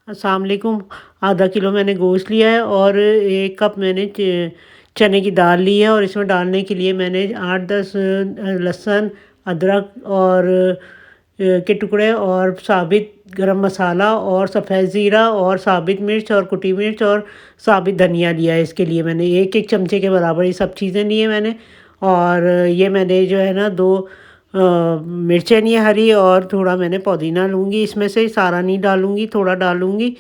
अस्सलाम वालेकुम। आधा किलो मैंने गोश्त लिया है और 1 कप मैंने चने की दाल ली है और इसमें डालने के लिए मैंने 8-10 लहसुन, अदरक और के टुकड़े और साबित गरम मसाला और सफ़ेद ज़ीरा और साबित मिर्च और कुटी मिर्च और साबित धनिया लिया है। इसके लिए मैंने 1-1 चमचे के बराबर ये सब चीज़ें ली हैं मैंने। और ये मैंने जो है ना 2 मिर्चें ली हैं हरी और थोड़ा मैंने पुदीना लूँगी, इसमें से सारा नहीं डालूँगी, थोड़ा डालूँगी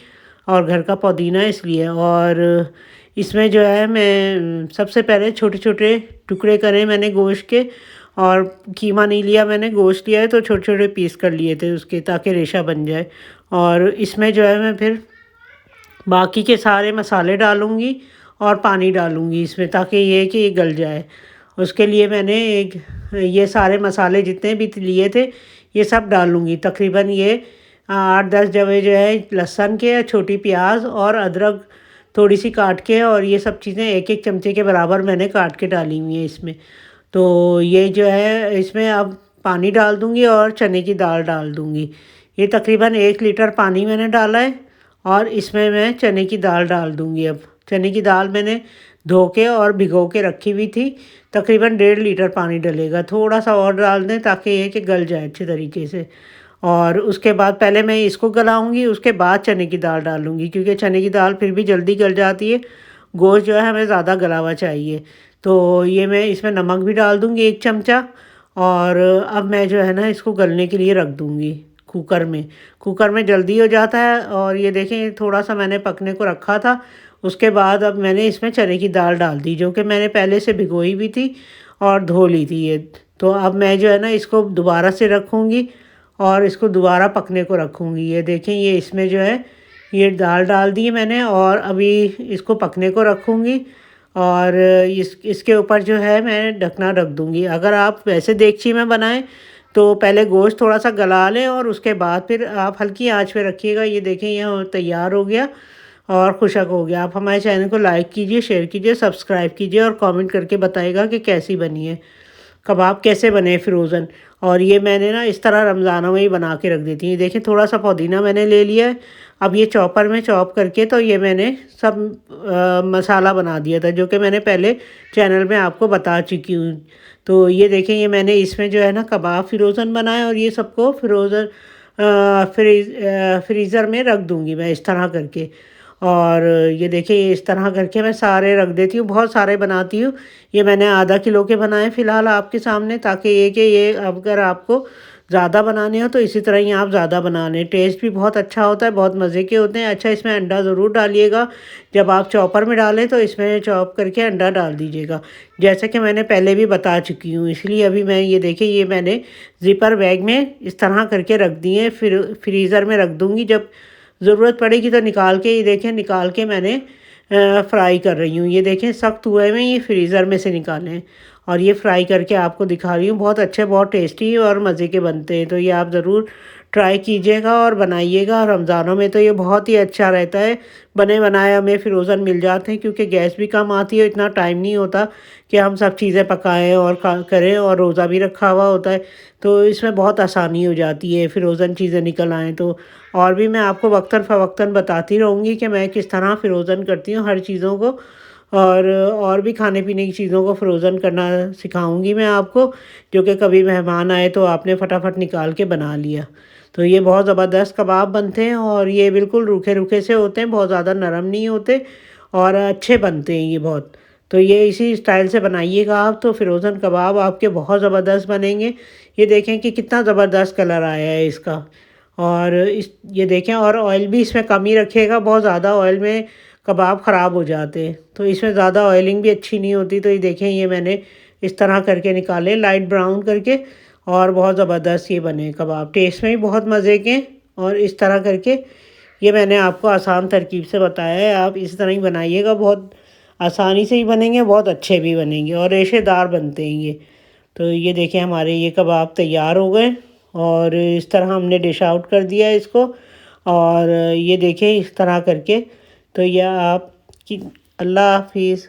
और घर का पुदीना इसलिए। और इसमें जो है मैं सबसे पहले छोटे-छोटे टुकड़े करे मैंने गोश्त के। और कीमा नहीं लिया मैंने, गोश्त लिया है तो छोटे-छोटे पीस कर लिए थे उसके, ताकि रेशा बन जाए। और इसमें जो है मैं फिर बाकी के सारे मसाले डालूँगी और पानी डालूँगी इसमें, ताकि ये है कि ये गल जाए। उसके लिए मैंने ये सारे मसाले जितने भी लिए थे ये सब डालूँगी। तकरीबन ये 8-10 जवे जो है लहसुन के, छोटी प्याज और अदरक थोड़ी सी काट के, और ये सब चीज़ें 1-1 चमचे के बराबर मैंने काट के डाली हुई हैं इसमें। तो ये जो है इसमें अब पानी डाल दूँगी और चने की दाल डाल दूँगी। ये तकरीबन 1 लीटर पानी मैंने डाला है और इसमें मैं चने की दाल डाल दूँगी अब। चने की दाल मैंने धो के और भिगो के रखी हुई थी। तकरीबन 1.5 लीटर पानी डलेगा, थोड़ा-सा और डाल दें ताकि ये कि गल जाए अच्छे तरीके से। और उसके बाद पहले मैं इसको गलाऊँगी, उसके बाद चने की दाल डालूँगी, क्योंकि चने की दाल फिर भी जल्दी गल जाती है। गोश्त जो है हमें ज़्यादा गला हुआ चाहिए। तो ये मैं इसमें नमक भी डाल दूँगी 1 चमचा। और अब मैं जो है ना इसको गलने के लिए रख दूँगी कुकर में। कुकर में जल्दी हो जाता है। और ये देखें थोड़ा-सा मैंने पकने को रखा था। उसके बाद अब मैंने इसमें चने की दाल डाल दी, जो कि मैंने पहले से भिगोई भी थी और धो ली थी ये। तो अब मैं जो है ना इसको दोबारा से रखूँगी और इसको दोबारा पकने को रखूँगी। ये देखें ये इसमें जो है ये दाल डाल दी है मैंने और अभी इसको पकने को रखूँगी। और इसके ऊपर जो है मैं ढकना रख दूँगी। अगर आप वैसे देगची में बनाएँ तो पहले गोश्त थोड़ा-सा गला लें और उसके बाद फिर आप हल्की आँच पे रखिएगा। ये देखें ये तैयार हो गया और खुशक हो गया। आप हमारे चैनल को लाइक कीजिए, शेयर कीजिए, सब्सक्राइब कीजिए और कमेंट करके बताइएगा कि कैसी बनी है। कबाब कैसे बने फ्रोज़न। और ये मैंने ना इस तरह रमज़ानों में ही बना के रख देती हूँ। ये देखिए थोड़ा-सा पुदीना मैंने ले लिया है। अब ये चॉपर में चॉप करके तो ये मैंने सब मसाला बना दिया था, जो कि मैंने पहले चैनल में आपको बता चुकी हूँ। तो ये देखें ये मैंने इसमें जो है ना कबाब फ्रोज़न बनाया और ये सबको फ्रीज़र में रख दूँगी मैं इस तरह करके। और ये देखिए इस तरह करके मैं सारे रख देती हूँ, बहुत सारे बनाती हूँ। ये मैंने आधा किलो के बनाए फ़िलहाल आपके सामने, ताकि ये कि ये अगर आपको ज़्यादा बनाने हो तो इसी तरह ही आप ज़्यादा बना लें। टेस्ट भी बहुत अच्छा होता है, बहुत मज़े के होते हैं। अच्छा इसमें अंडा ज़रूर डालिएगा। जब आप चॉपर में डालें तो इसमें चॉप करके अंडा डाल दीजिएगा, जैसे कि मैंने पहले भी बता चुकी हूँ। इसलिए अभी मैं ये देखिए ये मैंने ज़िपर बैग में इस तरह करके रख दिए, फिर फ्रीज़र में रख दूँगी। जब ज़रूरत पड़ेगी तो निकाल के, ये देखें निकाल के मैंने फ्राई कर रही हूँ। ये देखें सख्त हुए में ये फ्रीज़र में से निकाले हैं और ये फ्राई करके आपको दिखा रही हूँ। बहुत अच्छे, बहुत टेस्टी और मज़े के बनते हैं। तो ये आप ज़रूर ट्राई कीजिएगा और बनाइएगा। रमज़ानों में तो ये बहुत ही अच्छा रहता है। बने बनाए हमें फ्रोज़न मिल जाते हैं, क्योंकि गैस भी कम आती है, इतना टाइम नहीं होता कि हम सब चीज़ें पकाएँ और करें, और रोज़ा भी रखा हुआ होता है। तो इसमें बहुत आसानी हो जाती है फ्रोज़न चीज़ें निकल आएँ तो। और भी मैं आपको वक्तन-फ़वक्तन बताती रहूँगी कि मैं किस तरह फ्रोज़न करती हूँ हर चीज़ों को। और भी खाने-पीने की चीज़ों को फ्रोज़न करना सिखाऊँगी मैं आपको, जो कि कभी मेहमान आए तो आपने फटाफट निकाल के बना लिया। तो ये बहुत ज़बरदस्त कबाब बनते हैं और ये बिल्कुल रूखे-रूखे से होते हैं, बहुत ज़्यादा नरम नहीं होते और अच्छे बनते हैं ये बहुत। तो ये इसी स्टाइल से बनाइएगा आप, तो फ्रोज़न कबाब आपके बहुत ज़बरदस्त बनेंगे। ये देखें कि कितना ज़बरदस्त कलर आया है इसका। और ये देखें, और ऑयल भी इसमें कम ही रखिएगा, बहुत ज़्यादा ऑयल में कबाब ख़राब हो जाते हैं। तो इसमें ज़्यादा ऑयलिंग भी अच्छी नहीं होती। तो ये देखें ये मैंने इस तरह करके निकाले लाइट ब्राउन करके, और बहुत ज़बरदस्त ये बने कबाब, टेस्ट में भी बहुत मज़े के। और इस तरह करके ये मैंने आपको आसान तरकीब से बताया है, आप इस तरह ही बनाइएगा, बहुत आसानी से ही बनेंगे, बहुत अच्छे भी बनेंगे और रेशेदार बनते हैं ये। तो ये देखें हमारे ये कबाब तैयार हो गए और इस तरह हमने डिश आउट कर दिया है इसको। और ये देखें इस तरह करके। तो यह आप कि अल्लाह हाफिज़।